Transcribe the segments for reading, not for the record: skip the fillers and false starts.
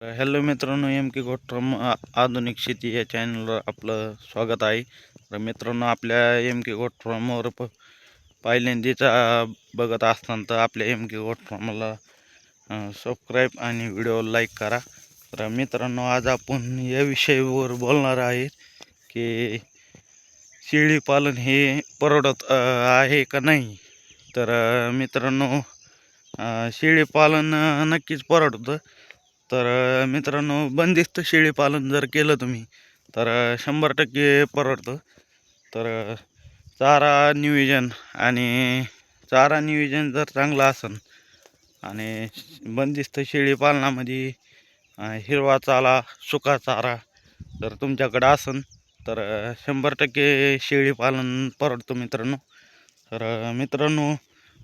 Hello मित्रांनो, M के गोट्रम आधुनिक शेती या चॅनलवर आपलं स्वागत आहे. तर मित्रांनो, आपल्या एम के गोट्रमवर पहिल्यांदाचा बघत असताना तर आपल्या एम के गोट्रमला सबस्क्राईब आणि व्हिडिओ लाईक करा. तर मित्रांनो, आज आपण या विषयावर बोलणार आहे की शेळी पालन हे परवडत आहे का नाही. तर मित्रांनो, शेळी पालन नक्कीच परवडतं. तर मित्रांनो, बंदिस्त शेळी पालन जर केलं तुम्ही तर 100% परवडतं. तर चारा नियोजन जर चांगलं असेल आणि बंदिस्त शेळी पालनामध्ये हिरवा चारा, सुका चारा जर तुमच्याकडं असेल तर 100% शेळी पालन परवडतं मित्रांनो. तर मित्रांनो,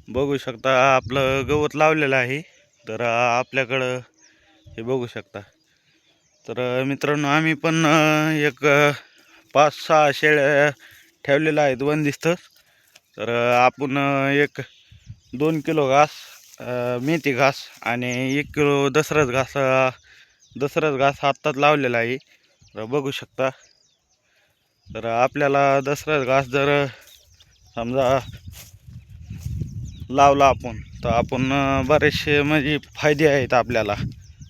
बघू शकता आपलं गवत लावलेलं आहे. तर आपल्याकडं हे बघू शकता. तर मित्रांनो, आम्ही पण एक 5-6 शेळ्या ठेवलेल्या आहेत बंदिस्त. तर आपण एक 2 किलो घास, मेथी घास आणि 1 किलो दसरस घास आत्ताच लावलेला आहे. तर बघू शकता. तर आपल्याला दसरस घास जर समजा लावला आपण तर आपण बरेचसे म्हणजे फायदे आहेत आपल्याला.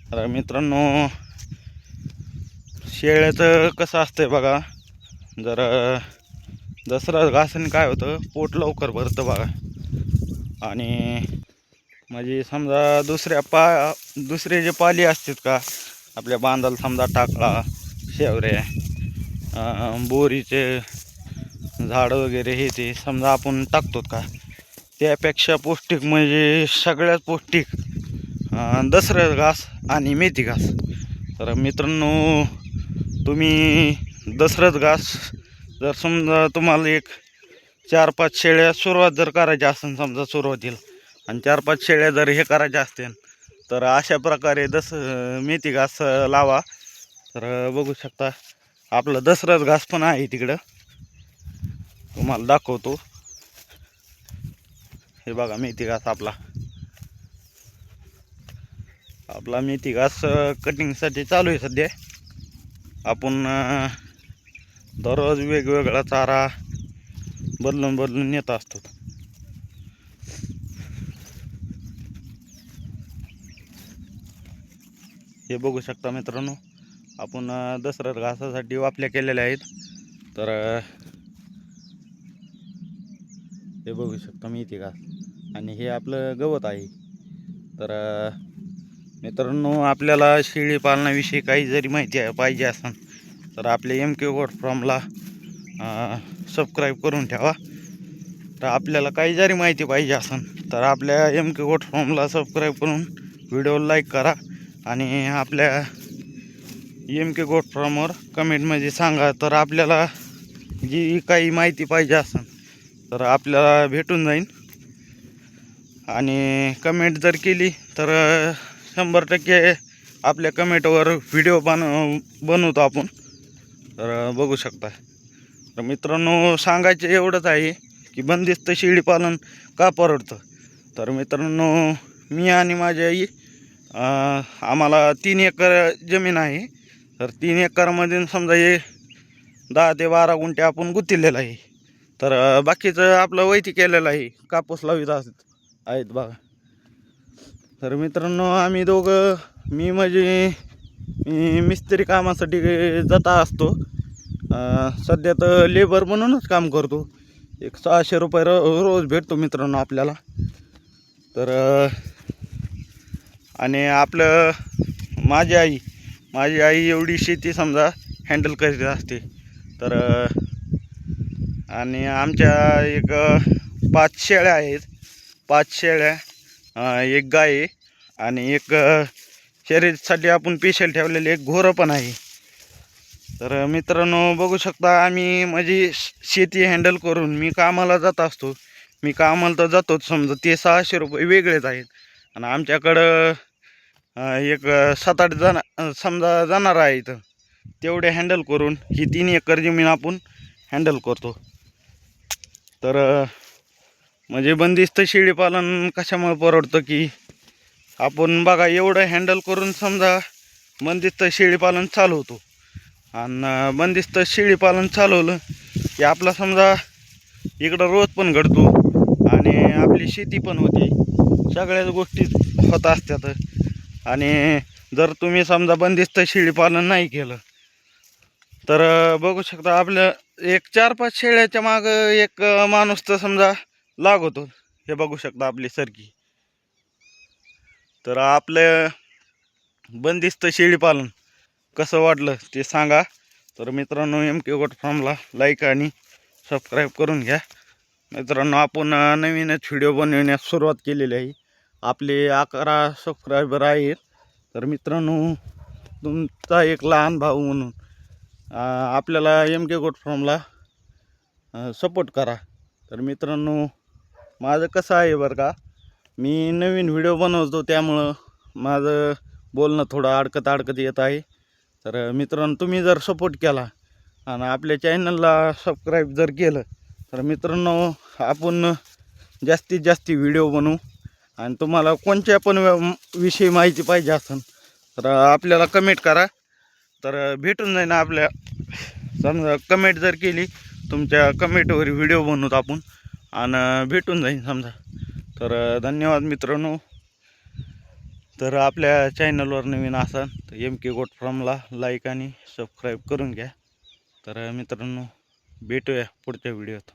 तर मित्रांनो, शेळ्याचं कसं असतंय बघा, जर दसरा घासाने काय होतं, पोट लवकर भरतं बघा. आणि म्हणजे समजा दुसरे जे पाली असतात का आपल्या बांधाला, समजा टाकळा, शेवऱ्या, बोरीचे झाडं वगैरे हे ते समजा आपण टाकतो का, त्यापेक्षा पौष्टिक म्हणजे सगळ्यात पौष्टिक दसरा घास आणि मेथी घास. तर मित्रांनो, तुम्ही दसरस घास जर समजा तुम्हाला एक 4-5 शेळ्या सुरुवात जर करायची असेल समजा सुरुवातीला, आणि 4-5 शेळ्या जर हे करायच्या असतील तर अशा प्रकारे मेथी घास लावा. तर बघू शकता आपलं दसरस घास पण आहे तिकडं, तुम्हाला दाखवतो. हे बघा मेथी घास आपला मेथी घास कटिंगसाठी चालू आहे सध्या. आपण दररोज वेगवेगळा चारा बदलून नेत असतो. हे बघू शकता मित्रांनो, आपण दसरा घासासाठी वापल्या केलेल्या आहेत. तर हे बघू शकता मेथी घास आणि हे आपलं गवत आहे. तर मित्रांनो, आपल्याला शेळी पालनाविषयी काही जरी माहिती पाहिजे असेल तर आपल्या एम के गोट फार्मला सबस्क्राईब करून ठेवा. तर आपल्याला काही जरी माहिती पाहिजे असेल तर आपल्या एम के गोट फार्मला सबस्क्राईब करून व्हिडिओ लाईक करा. आणि आपल्या एम के गोट फार्मवर कमेंटमध्ये सांगा. तर आपल्याला जी काही माहिती पाहिजे असेल तर आपल्याला भेटून जाईल. आणि कमेंट जर केली तर 100% आपल्या कमेंटवर व्हिडिओ बनवतो आपण. तर बघू शकता. तर मित्रांनो, सांगायचं एवढंच आहे की बंदिस्त शेळी पालन का परवडतं. तर मित्रांनो, मी आणि माझी आई आम्हाला 3 एकर जमीन आहे. तर 3 एकरमध्ये समजा हे 10 ते 12 गुंठे आपण गुंतलेलं आहे. तर बाकीचं आपलं वैती केलेलं आहे, कापूस लावित आहेत बघा. तर मित्रांनो, आम्ही दोघं, मी मिस्त्री कामासाठी जात असतो. सध्या तर लेबर म्हणूनच काम करतो. एक 600 रुपये रोज भेटतो मित्रांनो आपल्याला. तर आणि आपलं माझी आई एवढी शेती समजा हँडल करीत असते. तर आणि आमच्या एक 5 शेळ्या आहेत. 5 शेळ्या, एक गाय आहे आणि एक शर्यतीसाठी आपण स्पेशल ठेवलेले एक घोरं पण आहे. तर मित्रांनो, बघू शकता आम्ही माझी शेती हँडल करून मी कामाला जात असतो. मी कामाला तर जातोच समजा, ते 600 रुपये वेगळेच आहेत. आणि आमच्याकडं एक 7-8 जण समजा जाणार आहेत. तेवढे हँडल करून ही 3 एकर जमीन आपण हँडल करतो. तर म्हणजे बंदिस्त शेळी पालन कशामुळे परवडतं की आपण बघा, एवढं हँडल करून समजा बंदिस्त शेळीपालन चालवतो. आणि बंदिस्त शेळीपालन चालवलं की आपला समजा इकडं रोज पण घडतो आणि आपली शेती पण होते, सगळ्याच गोष्टी होत असतात. आणि जर तुम्ही समजा बंदिस्त शेळीपालन नाही केलं तर बघू शकता आपलं एक 4-5 शेळ्याच्या मागं एक माणूस तर समजा लागतो. हे बघू शकता आपली सरकी. तर आपलं बंदिस्त शेळीपालन कसं वाटलं ते सांगा. तर मित्रांनो, MK गोट फार्मला लाईक आणि सबस्क्राईब करून घ्या. मित्रांनो, आपण नवीनच व्हिडिओ बनवण्यास सुरुवात केलेली आहे. आपले 11 सबस्क्रायबर आहेत. तर मित्रांनो, तुमचा एक लहान भाऊ म्हणून आपल्याला MK गोट फार्मला सपोर्ट करा. तर मित्रांनो, माझं कसं आहे बरं का, मी नवीन व्हिडिओ बनवतो त्यामुळं माझं बोलणं थोडं अडकत येत आहे. तर मित्रांनो, तुम्ही जर सपोर्ट केला आणि आपल्या चॅनलला सबस्क्राईब जर केलं तर मित्रांनो, आपण जास्तीत जास्त व्हिडिओ बनवू. आणि तुम्हाला कोणत्या पण विषयी माहिती पाहिजे असेल तर आपल्याला कमेंट करा. तर भेटून जाईन आपल्या, समजा कमेंट जर केली तुमच्या कमेंटवर व्हिडिओ बनवूत आपण आणि भेटून जाईन समजा. तर धन्यवाद मित्रांनो. तर आपल्या चॅनलवर नवीन असाल तर MK गोट फार्मला लाईक आणि सबस्क्राईब करून घ्या. तर मित्रांनो, भेटूया पुढच्या व्हिडिओत.